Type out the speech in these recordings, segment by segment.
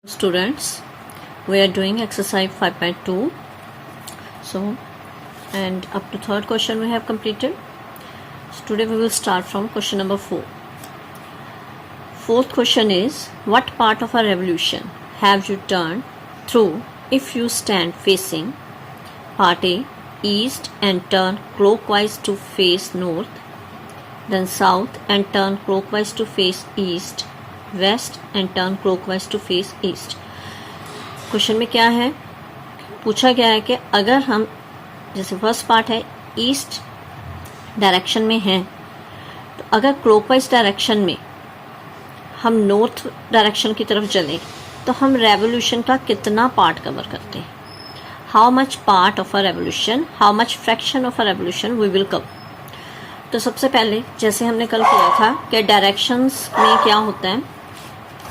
Students, we are doing exercise 5.2. So, and up to third question we have completed. So today we will start from question number 4. Fourth question is, what part of a revolution have you turned through if you stand facing part A, east, and turn clockwise to face north, then south and turn clockwise to face east, west and turn clockwise to face east. Question में क्या है, पूछा गया है कि अगर हम जैसे फर्स्ट पार्ट है ईस्ट डायरेक्शन में हैं, तो अगर क्लॉकवाइज डायरेक्शन में हम नॉर्थ डायरेक्शन की तरफ चलें तो हम रेवोल्यूशन का कितना पार्ट कवर करते हैं, how much part of a revolution, how much fraction of a revolution we will cover. तो सबसे पहले जैसे हमने कल किया था कि डायरेक्शंस में क्या होता है,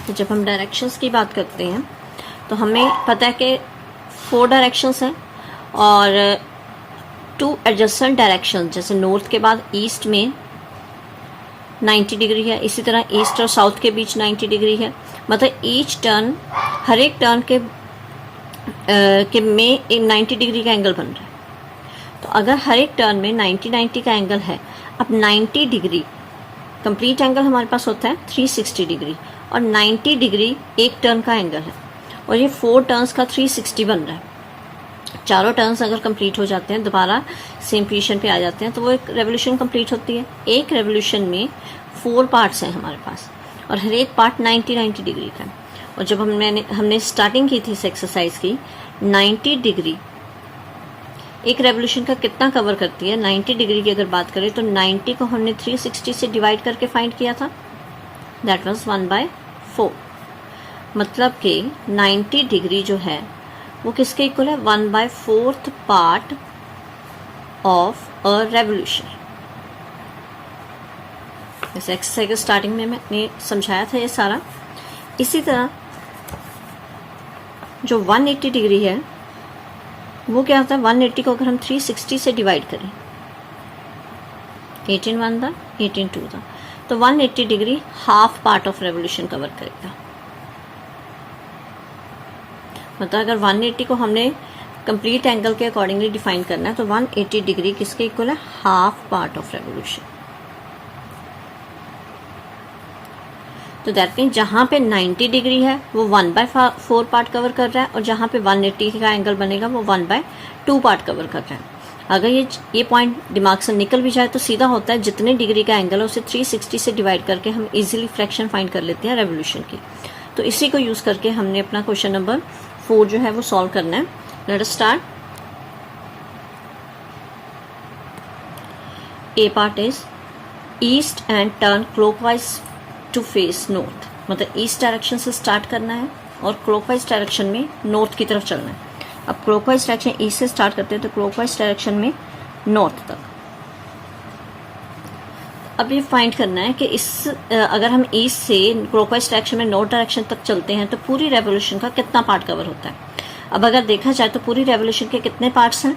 तो जब हम डायरेक्शंस की बात करते हैं तो हमें पता है कि 4 डायरेक्शंस हैं और 2 एडजेसेंट डायरेक्शन, जैसे नॉर्थ के बाद ईस्ट में 90 डिग्री है, इसी तरह ईस्ट और साउथ के बीच 90 डिग्री है। मतलब ईच टर्न, हर एक टर्न के में एक 90 डिग्री का एंगल बन रहा है। तो अगर हर एक टर्न में 90 का एंगल है, अब 90 डिग्री कंप्लीट एंगल हमारे पास होता है 360 डिग्री, और 90 डिग्री एक टर्न का एंगल है, और ये 4 टर्न्स का 360 बन रहा है। चारों टर्न्स अगर कंप्लीट हो जाते हैं, दोबारा सेम पोजीशन पे आ जाते हैं, तो वो एक रेवोल्यूशन कंप्लीट होती है। एक रेवोल्यूशन में 4 पार्ट्स हैं हमारे पास, और हर एक पार्ट 90 डिग्री का है। और जब हमने स्टार्टिंग की थी इस एक्सरसाइज की, 90 डिग्री एक रेवोल्यूशन का कितना कवर करती है। 90 डिग्री की अगर बात करें तो 90 को हमने 360 से डिवाइड करके फाइंड किया था, दैट वाज 1/4। मतलब कि 90 डिग्री जो है वो किसके इक्वल है, 1/4 पार्ट ऑफ अ रेवोल्यूशन। जैसे एक्सरसाइज के स्टार्टिंग में मैंने समझाया था ये सारा। इसी तरह जो 180 डिग्री है वो क्या होता है, 180 को अगर हम 360 से डिवाइड करें, 18 1 था, 18 2 था, तो 180 degree half part of revolution cover करेगा। मतलब अगर 180 को हमने कंप्लीट एंगल के अकॉर्डिंगली डिफाइन करना है, तो 180 डिग्री किसके इक्वल है, हाफ पार्ट ऑफ रेवोल्यूशन। तो दैट मीन जहां पे 90 डिग्री है वो 1/4 पार्ट कवर कर रहा है, और जहां पे 180 का एंगल बनेगा वो 1/2 पार्ट कवर कर रहा है। अगर ये पॉइंट दिमाग से निकल भी जाए तो सीधा होता है, जितने डिग्री का एंगल है उसे 360 से डिवाइड करके हम इजीली फ्रैक्शन फाइंड कर लेते हैं रेवोल्यूशन की। तो इसी को यूज करके हमने अपना क्वेश्चन नंबर 4 जो है वो सॉल्व करना है। Let us start. A part is east and turn clockwise to face north. मतलब ईस्ट डायरेक्शन से स्टार्ट करना है और क्लॉकवाइज डायरेक्शन में नॉर्थ की तरफ चलना है। अब क्लॉकवाइज डायरेक्शन ईस्ट से स्टार्ट करते हैं तो क्लॉकवाइज डायरेक्शन में नॉर्थ तक। अब ये फाइंड करना है कि अगर हम ईस्ट से क्लॉकवाइज डायरेक्शन में नॉर्थ डायरेक्शन तक चलते हैं तो पूरी रेवोल्यूशन का कितना पार्ट कवर होता है। अब अगर देखा जाए तो पूरी रेवोल्यूशन के कितने पार्ट्स हैं,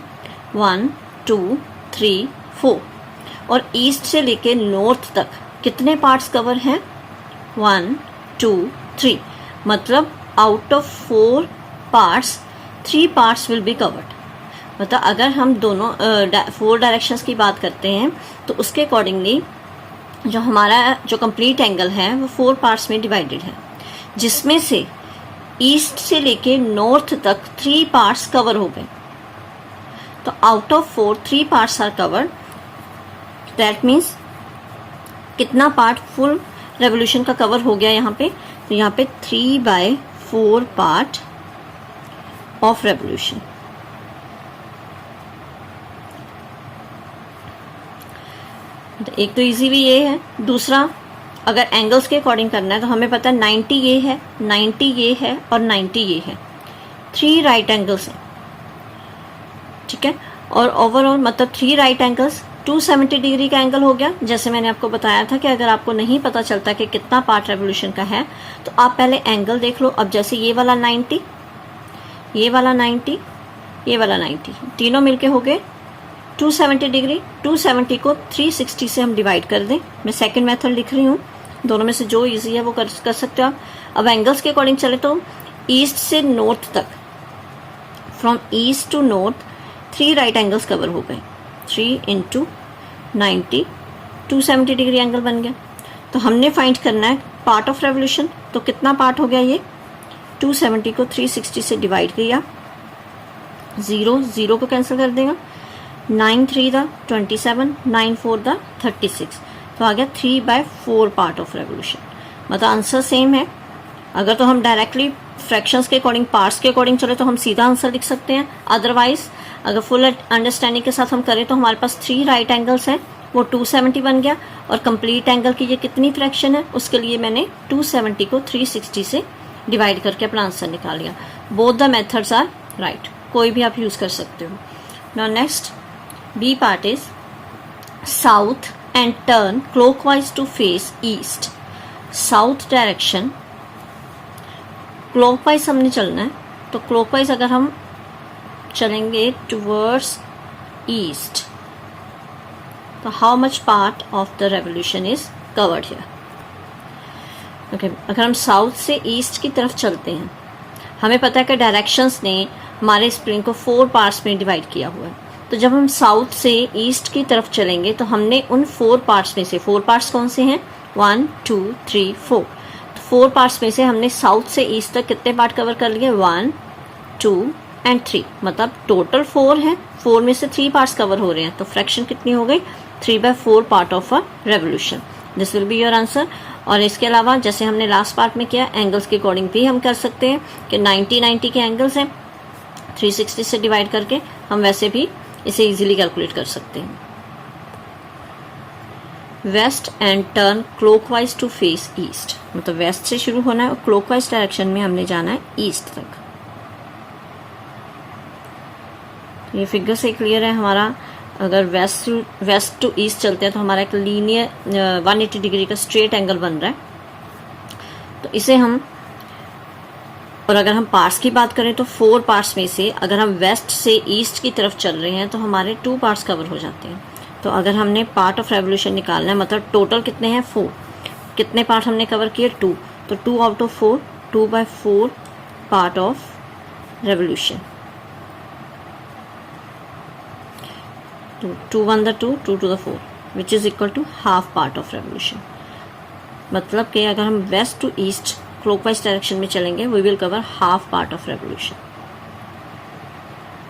1 2 3 4, और ईस्ट से लेके नॉर्थ तक कितने पार्ट्स कवर हैं, 1 2 3। मतलब out of 4 parts 3 parts will be covered. मतलब अगर हम दोनों 4 डायरेक्शंस की बात करते हैं तो उसके अकॉर्डिंगली जो हमारा जो कंप्लीट एंगल है वो 4 पार्ट्स में डिवाइडेड है, जिसमें से ईस्ट से लेके नॉर्थ तक 3 पार्ट्स कवर हो गए। तो out of 4 3 parts are covered, that means कितना पार्ट फुल रेवोल्यूशन का कवर हो गया यहाँ पे, तो यहाँ पे 3/4 पार्ट ऑफ रेवोल्यूशन। एक तो इजी भी ये है, दूसरा अगर एंगल्स के अकॉर्डिंग करना है तो हमें पता है 90 ये है, 90 ये है और 90 ये है, 3 राइट एंगल्स हैं, ठीक है। और ओवरऑल मतलब 3 राइट एंगल्स 270 डिग्री का एंगल हो गया। जैसे मैंने आपको बताया था कि अगर आपको नहीं पता चलता कि कितना पार्ट रेवोल्यूशन का है तो आप पहले एंगल देख लो। अब जैसे ये वाला 90, ये वाला 90, ये वाला 90, तीनों मिलके हो गए 270 डिग्री। 270 को 360 से हम डिवाइड कर दें। मैं सेकंड मेथड लिख रही हूँ, दोनों में से जो इजी है वो कर सकते हो आप। अब एंगल्स के अकॉर्डिंग चले तो ईस्ट से नॉर्थ तक, from east to north 3 right angles cover हो गए। 3 इंटू 90 270 डिग्री एंगल बन गया। तो हमने फाइंड करना है पार्ट ऑफ रेवोल्यूशन। तो कितना पार्ट हो गया ये? 270 को 360 से डिवाइड किया, 0 को कैंसिल कर देगा, 9 3 द 27, 9 4 द 36, तो आ गया 3/4 पार्ट ऑफ रेवोल्यूशन। मतलब आंसर सेम है। अगर तो हम डायरेक्टली फ्रैक्शंस के अकॉर्डिंग, पार्ट्स के अकॉर्डिंग चले तो हम सीधा आंसर लिख सकते हैं। अदरवाइज अगर फुल अंडरस्टैंडिंग के साथ हम करें तो हमारे पास 3 राइट एंगल्स हैं, वो 270 बन गया। और कंप्लीट एंगल की ये कितनी फ्रैक्शन है, उसके लिए मैंने 270 को 360 से डिवाइड करके अपना आंसर निकाल लिया। Both the methods are right, कोई भी आप यूज कर सकते हो। Now next B part is south and turn clockwise to face east. South direction clockwise हमने चलना है, तो क्लॉकवाइज अगर हम चलेंगे टुवर्ड्स ईस्ट, तो how much part of the revolution is covered here? Okay, अगर हम साउथ से ईस्ट की तरफ चलते हैं, हमें पता है कि डायरेक्शंस ने हमारे स्प्रिंग को 4 पार्ट्स में डिवाइड किया हुआ है। तो जब हम साउथ से ईस्ट की तरफ चलेंगे तो हमने उन 4 पार्ट्स में से, 4 पार्ट्स कौन से हैं? 1 2 3 4। तो 4 पार्ट्स में से हमने साउथ से ईस्ट तक कितने पार्ट कवर कर लिए? 1 2 एंड 3, मतलब टोटल 4 है। 4 में से 3 पार्ट्स कवर हो रहे हैं, तो फ्रैक्शन कितनी हो गई? 3/4 part of a revolution. This will be your answer. और इसके अलावा जैसे हमने लास्ट पार्ट में किया, एंगल्स के अकॉर्डिंग भी हम कर सकते हैं कि 90 के एंगल्स हैं, 360 से डिवाइड करके हम वैसे भी इसे इजीली कैलकुलेट कर सकते हैं। West and turn clockwise to face east, मतलब वेस्ट से शुरू होना है और क्लॉकवाइज डायरेक्शन में हमने जाना है ईस्ट तक। ये फिगर से क्लियर है हमारा। अगर वेस्ट टू ईस्ट चलते हैं तो हमारा एक लीनियर 180 डिग्री का स्ट्रेट एंगल बन रहा है। तो इसे हम, और अगर हम पार्ट्स की बात करें तो 4 पार्ट्स में से अगर हम वेस्ट से ईस्ट की तरफ चल रहे हैं तो हमारे 2 पार्ट्स कवर हो जाते हैं। तो अगर हमने पार्ट ऑफ रेवोल्यूशन निकालना है, मतलब टोटल कितने हैं? 4। कितने पार्ट हमने कवर किए? 2। तो 2 out of 4, 2/4 part of revolution. तो 2 1 2, 2 2 4, which is equal to half part of revolution. मतलब कि अगर हम west to east clockwise direction में चलेंगे, we will cover half part of revolution.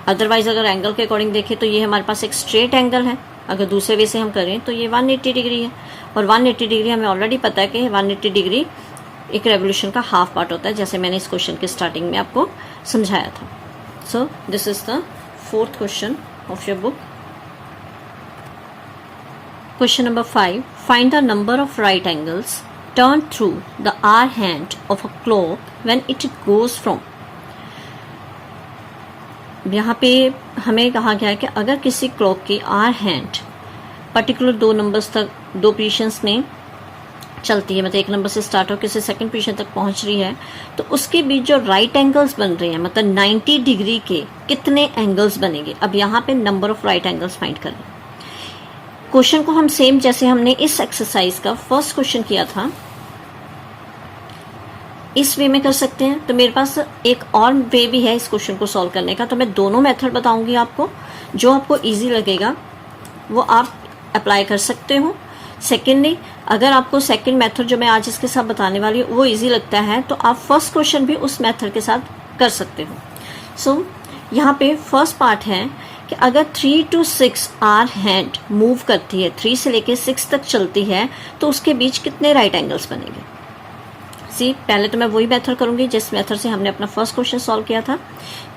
Otherwise अगर एंगल के अकॉर्डिंग देखें तो ये हमारे पास एक स्ट्रेट एंगल है, अगर दूसरे वे से हम करें तो ये 180 डिग्री है। और 180 डिग्री हमें ऑलरेडी पता है कि 180 डिग्री एक रेवोल्यूशन का हाफ पार्ट होता है, जैसे मैंने इस क्वेश्चन के स्टार्टिंग में आपको समझाया था। सो this is the 4th question of your book. Question number 5. Find the number of right angles turned through the R hand of a clock when it goes from. यहाँ पे हमें कहा गया है कि अगर किसी क्लॉक की R हैंड पर्टिकुलर 2 नंबर्स तक, 2 पोजीशंस में चलती है, मतलब 1 नंबर से स्टार्ट हो किसी 2nd पोजीशन तक पहुंच रही है, तो उसके बीच जो राइट एंगल्स बन रहे हैं, मतलब 90 डिग्री के कितने एंगल्स बनेंगे? अब यहाँ पे number of right angles find करना। क्वेश्चन को हम सेम जैसे हमने इस एक्सरसाइज का फर्स्ट क्वेश्चन किया था इस वे में कर सकते हैं। तो मेरे पास एक और वे भी है इस क्वेश्चन को सॉल्व करने का, तो मैं दोनों मेथड बताऊंगी आपको। जो आपको इजी लगेगा वो आप अप्लाई कर सकते हो। सेकेंडली, अगर आपको सेकेंड मेथड जो मैं आज इसके साथ बताने वाली हूँ वो इजी लगता है तो आप फर्स्ट क्वेश्चन भी उस मेथड के साथ कर सकते हो। सो यहाँ पे फर्स्ट पार्ट है कि अगर 3 to 6 आर हैंड मूव करती है, 3 से लेके 6 तक चलती है, तो उसके बीच कितने राइट एंगल्स बनेंगे? सी, पहले तो मैं वही मेथड करूंगी जिस मेथड से हमने अपना फर्स्ट क्वेश्चन सॉल्व किया था।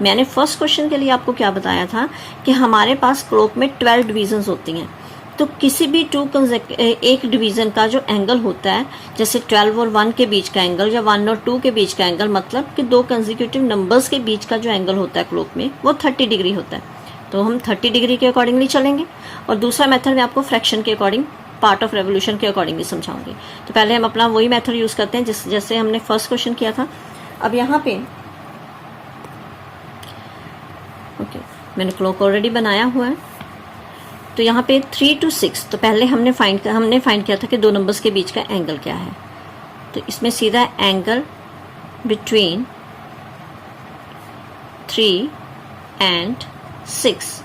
मैंने फर्स्ट क्वेश्चन के लिए आपको क्या बताया था कि हमारे पास क्लॉक में 12 डिवीजन्स होती हैं। तो किसी भी एक डिवीजन का जो एंगल होता है, जैसे 12 और 1 के बीच का एंगल या 1 और 2 के बीच का एंगल, मतलब कि 2 कंसेक्यूटिव नंबर्स के बीच का जो एंगल होता है क्लॉक में, वो 30 डिग्री होता है। तो हम 30 डिग्री के अकॉर्डिंगली चलेंगे। और दूसरा मेथड मैं आपको फ्रैक्शन के अकॉर्डिंग, पार्ट ऑफ रेवोल्यूशन के अकॉर्डिंगली समझाऊंगी। तो पहले हम अपना वही मेथड यूज करते हैं जैसे हमने फर्स्ट क्वेश्चन किया था। अब यहाँ पे ओके, मैंने क्लॉक ऑलरेडी बनाया हुआ है। तो यहाँ पे 3 to 6, तो पहले हमने फाइंड किया था कि 2 नंबर्स के बीच का एंगल क्या है। तो इसमें सीधा एंगल बिटवीन 3 and 6।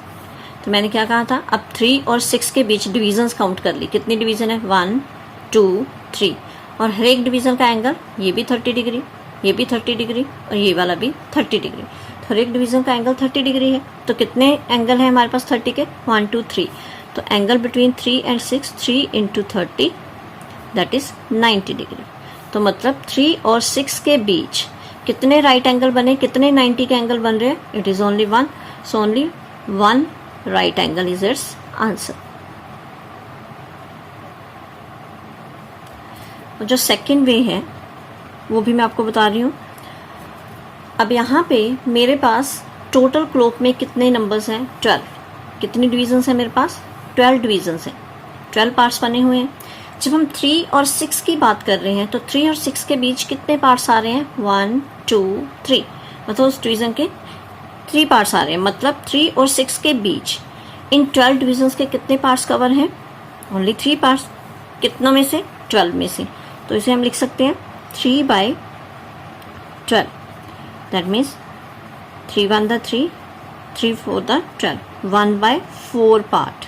तो मैंने क्या कहा था, अब 3 और 6 के बीच डिविजन्स काउंट कर ली। कितनी डिवीज़न है, 1 2 3, और हर एक डिवीज़न का एंगल, ये भी 30 डिग्री, ये भी 30 डिग्री, और ये वाला भी 30 डिग्री। तो हर एक डिवीज़न का एंगल 30 डिग्री है। तो कितने एंगल हैं हमारे पास 30 के, 1 2 3। तो angle between 3 and 6, 3 into 30 that is 90 degree. तो मतलब 3 और 6 के बीच कितने राइट एंगल बने, कितने 90 के एंगल बन रहे हैं, it is only 1। So only 1 right angle is it's answer. जो सेकेंड वे है वो भी मैं आपको बता रही हूँ। अब यहाँ पे मेरे पास टोटल क्लॉक में कितने नंबर्स हैं, 12। कितनी डिविजन्स हैं मेरे पास, 12 डिविजन्स हैं, 12 पार्ट्स बने हुए हैं। जब हम 3 और 6 की बात कर रहे हैं तो 3 और 6 के बीच कितने पार्ट्स आ रहे हैं, 1 2 3, मतलब उस डिवीजन के 3 पार्ट्स आ रहे हैं। मतलब 3 और 6 के बीच इन 12 डिविजन्स के कितने पार्ट्स कवर हैं, ओनली 3 पार्ट्स। कितनों में से, 12 में से। तो इसे हम लिख सकते हैं 3/12। That means 3 1 the 3, 3 4 the 12, 1/4 part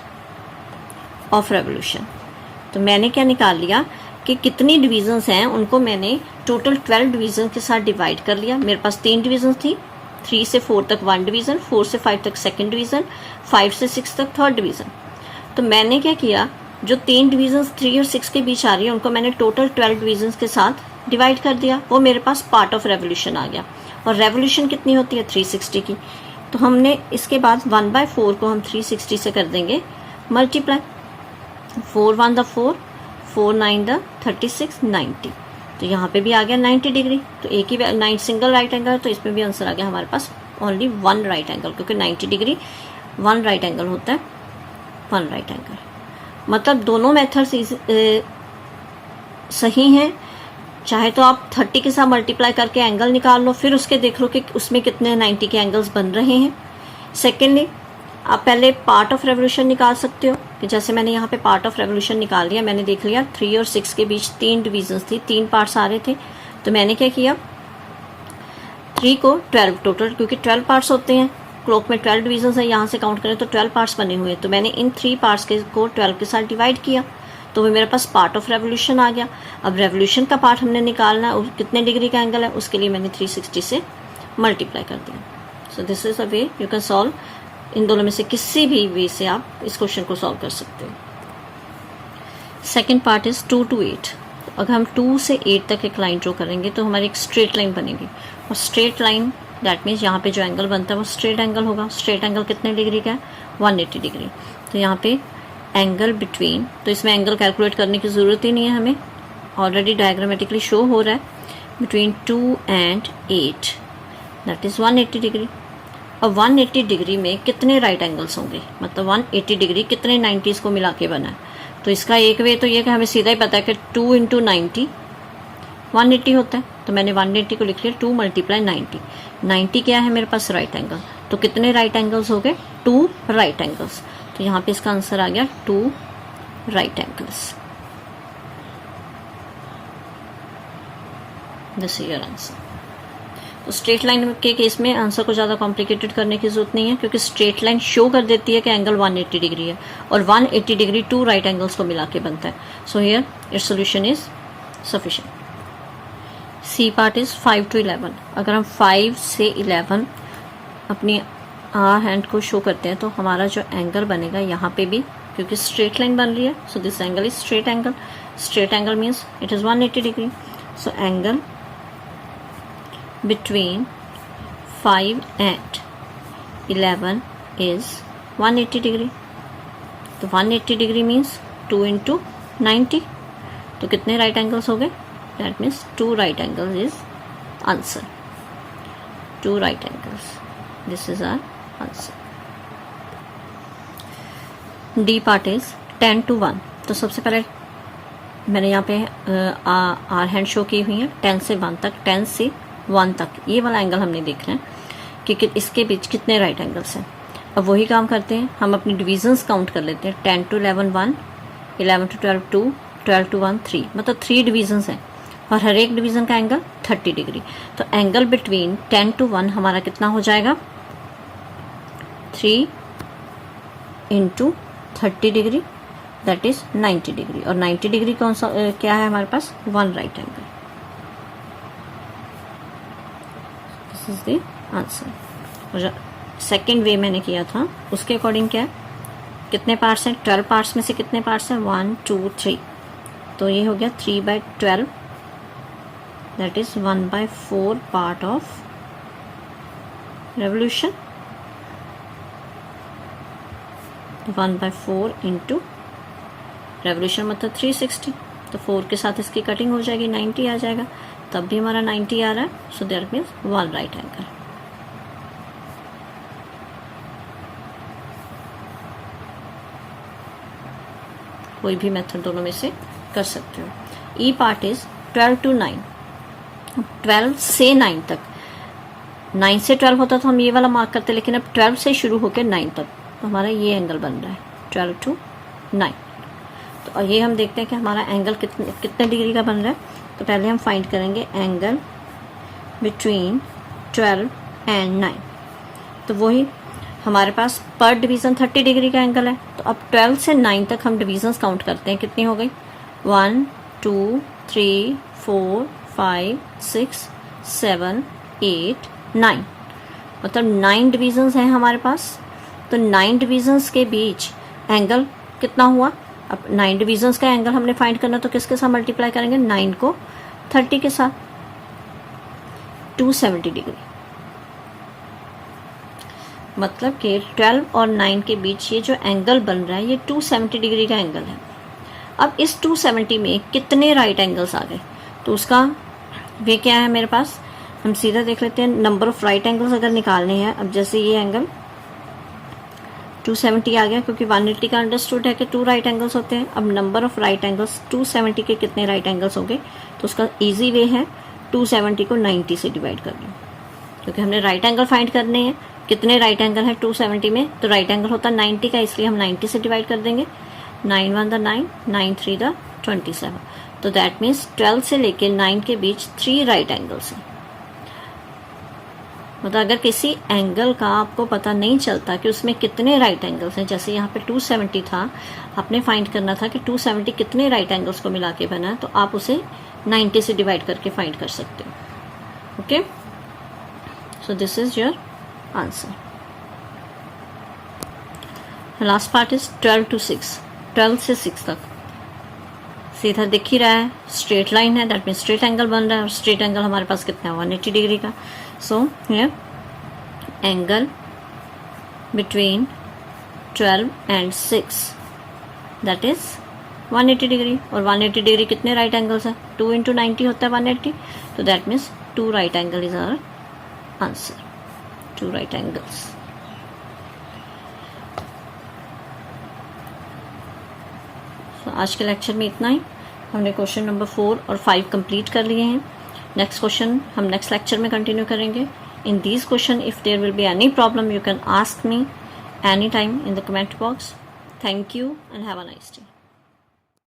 of revolution. तो मैंने क्या निकाल लिया कि कितनी डिविजन्स हैं उनको मैंने टोटल 12 डिवीजन के साथ डिवाइड कर लिया। मेरे पास 3 डिवीजन थी, 3 से 4 तक 1 डिवीजन, 4 से 5 तक सेकेंड डिवीजन, 5 से 6 तक थर्ड डिवीजन। तो मैंने क्या किया, जो 3 डिवीजन 3 और 6 के बीच आ रही है उनको मैंने टोटल 12 डिवीजन के साथ डिवाइड कर दिया। वो मेरे पास पार्ट ऑफ रेवोल्यूशन आ गया। और रेवोल्यूशन कितनी होती है, 360 की। तो हमने इसके बाद 1/4 को हम 360 से कर देंगे मल्टीप्लाई। 4 1 the 4, 4 9 the 36, 90। तो यहाँ पे भी आ गया 90 डिग्री। तो एक ही 9 सिंगल राइट एंगल, तो इसमें भी आंसर आ गया हमारे पास ओनली 1 राइट एंगल, क्योंकि 90 डिग्री 1 राइट एंगल होता है, 1 राइट एंगल। मतलब दोनों मेथड्स सही हैं। चाहे तो आप 30 के साथ मल्टीप्लाई करके एंगल निकाल लो, फिर उसके देख लो कि उसमें कितने 90 के एंगल्स बन रहे हैं। सेकेंडली आप पहले पार्ट ऑफ रेवोल्यूशन निकाल सकते हो, कि जैसे मैंने यहाँ पे पार्ट ऑफ रेवोल्यूशन निकाल लिया। मैंने देख लिया 3 और 6 के बीच 3 डिविजन्स थी, 3 पार्ट्स आ रहे थे। तो मैंने क्या किया, 3 को 12 टोटल, क्योंकि 12 पार्ट्स होते हैं क्लॉक में, 12 डिविजन्स है, यहाँ से काउंट करें तो 12 पार्ट्स बने हुए हैं। तो मैंने इन 3 पार्ट्स को 12 के साथ डिवाइड किया, तो वो मेरे पास पार्ट ऑफ रेवोल्यूशन आ गया। अब रेवोल्यूशन का पार्ट हमने निकालना है, कितने डिग्री का एंगल है, उसके लिए मैंने 360 से मल्टीप्लाई कर दिया। So this is a way you can solve. इन दोनों में से किसी भी वे से आप इस क्वेश्चन को सॉल्व कर सकते हो। Second part is 2 to 8। अगर हम 2 से 8 तक एक लाइन ड्रॉ करेंगे तो हमारी एक स्ट्रेट लाइन बनेगी, और स्ट्रेट लाइन दैट मीन्स यहाँ पे जो एंगल बनता है वो स्ट्रेट एंगल होगा। स्ट्रेट एंगल कितने डिग्री का है, 180 डिग्री। तो यहाँ पे एंगल बिटवीन, तो इसमें एंगल कैलकुलेट करने की ज़रूरत ही नहीं है हमें, ऑलरेडी डायग्रामेटिकली शो हो रहा है। Between 2 and 8 that is 180 degree. और 180 डिग्री में कितने राइट एंगल्स होंगे, मतलब 180 डिग्री कितने 90s को मिला के बना है। तो इसका एक वे तो ये कि हमें सीधा ही पता है कि 2 into 90 180 होता है। तो मैंने 180 को लिख लिया 2 × 90। 90 क्या है मेरे पास, राइट एंगल। तो कितने राइट एंगल्स हो गए, 2 राइट एंगल्स। तो यहाँ पे इसका आंसर आ गया 2 right angles. This is your answer. तो स्ट्रेट लाइन के केस में आंसर को ज़्यादा कॉम्प्लिकेटेड करने की जरूरत नहीं है, क्योंकि स्ट्रेट लाइन शो कर देती है कि एंगल 180 डिग्री है, और 180 डिग्री 2 राइट एंगल्स को मिला के बनता है। So here it's solution is sufficient. C part is 5 to 11। अगर हम 5 से 11 अपनी हैंड को शो करते हैं तो हमारा जो एंगल बनेगा यहाँ पे भी, क्योंकि स्ट्रेट लाइन बन रही है, so this angle is straight angle. Straight angle means it is 180 degree. So angle between 5 and 11 is 180 degree। तो 180 डिग्री मीन्स 2 into 90। तो कितने राइट एंगल्स हो गए, that means 2 right angles is answer. 2 right angles, this is our answer. D part is 10 to 1। तो सबसे पहले मैंने यहाँ पे आर हैंड शो की हुई है 10 से 1 तक, 10 से 1 तक ये वाला एंगल हमने देखना है कि इसके बीच कितने राइट एंगल्स हैं। अब वही काम करते हैं, हम अपनी डिविजन्स काउंट कर लेते हैं। 10 to 11 1, 11 to 12 2, 12 to 1 3, मतलब 3 डिविजन्स हैं। और हर एक डिवीज़न का एंगल 30 डिग्री। तो एंगल बिटवीन 10 to 1 हमारा कितना हो जाएगा, 3 into 30 degree, that is 90 degree. और 90 डिग्री कौन सा क्या है हमारे पास, 1 right angle. This is the answer. और सेकेंड वे मैंने किया था उसके अकॉर्डिंग क्या है, कितने पार्ट्स हैं, 12 पार्ट्स में से कितने पार्ट्स हैं, 1 2 3, तो ये हो गया 3/12, that is 1/4 part of revolution. 1/4 into revolution मतलब 360, तो 4 के साथ इसकी कटिंग हो जाएगी, 90 आ जाएगा, तब भी हमारा 90 आ रहा है। So that means 1 right angle. कोई भी मेथड दोनों में से कर सकते हो। ई पार्ट इज 12 to 9, 12 से 9 तक। 9 से 12 होता तो हम ये वाला मार्क करते, लेकिन अब 12 से शुरू होकर 9 तक, तो हमारा ये एंगल बन रहा है 12 to 9। तो ये हम देखते हैं कि हमारा एंगल कितने डिग्री का बन रहा है। तो पहले हम फाइंड करेंगे एंगल बिटवीन 12 and 9। तो वही हमारे पास पर डिवीज़न 30 डिग्री का एंगल है। तो अब 12 से 9 तक हम डिवीजन्स काउंट करते हैं, कितनी हो गई, 1 2 3 4 5 6 7 8 9, मतलब 9 डिवीजन्स हैं हमारे पास। तो 9 डिवीजन्स के बीच एंगल कितना हुआ। अब 9 डिवीजन्स का एंगल हमने फाइंड करना, तो किसके साथ मल्टीप्लाई करेंगे, 9 को 30 के साथ, 270 डिग्री। मतलब कि 12 और 9 के बीच ये जो एंगल बन रहा है ये 270 डिग्री का एंगल है। अब इस 270 में कितने राइट एंगल्स आ गए, तो उसका वे क्या है मेरे पास, हम सीधा देख लेते हैं। नंबर ऑफ राइट एंगल्स अगर निकालने हैं, अब जैसे ये एंगल 270 आ गया, क्योंकि 180 का अंडरस्टूड है कि 2 राइट एंगल्स होते हैं। अब नंबर ऑफ राइट एंगल्स 270 के कितने राइट एंगल्स होंगे, तो उसका इजी वे है 270 को 90 से डिवाइड कर लो, क्योंकि हमने राइट एंगल फाइंड करने हैं। कितने राइट एंगल है 270 में, तो राइट एंगल होता है 90 का, इसलिए हम 90 से डिवाइड कर देंगे। 9 1 9, 9 3 27, तो दैट मीन्स 12 से लेके 9 के बीच 3 राइट एंगल्स हैं। मतलब अगर किसी एंगल का आपको पता नहीं चलता कि उसमें कितने राइट एंगल्स हैं, जैसे यहाँ पे 270 था, आपने फाइंड करना था कि 270 कितने राइट एंगल्स को मिला के बना है, तो आप उसे 90 से डिवाइड करके फाइंड कर सकते हो। Okay, so this is your answer. Last part is 12 to 6, 12 से 6 तक सीधा दिख ही रहा है, स्ट्रेट लाइन है, दैट मीन स्ट्रेट एंगल बन रहा है। और स्ट्रेट एंगल हमारे पास कितना है, 180 डिग्री का। So here angle between 12 and 6 that is 180 degree. और 180 डिग्री कितने राइट एंगल्स है, 2 into 90 होता है 180, तो that means 2 right angle is our answer, 2 right angles. आज के लेक्चर में इतना ही। हमने क्वेश्चन नंबर 4 और 5 कंप्लीट कर लिए हैं। नेक्स्ट क्वेश्चन हम नेक्स्ट लेक्चर में कंटिन्यू करेंगे। In these question if there will be any problem you can ask me any time in the comment box. Thank you and have a nice day.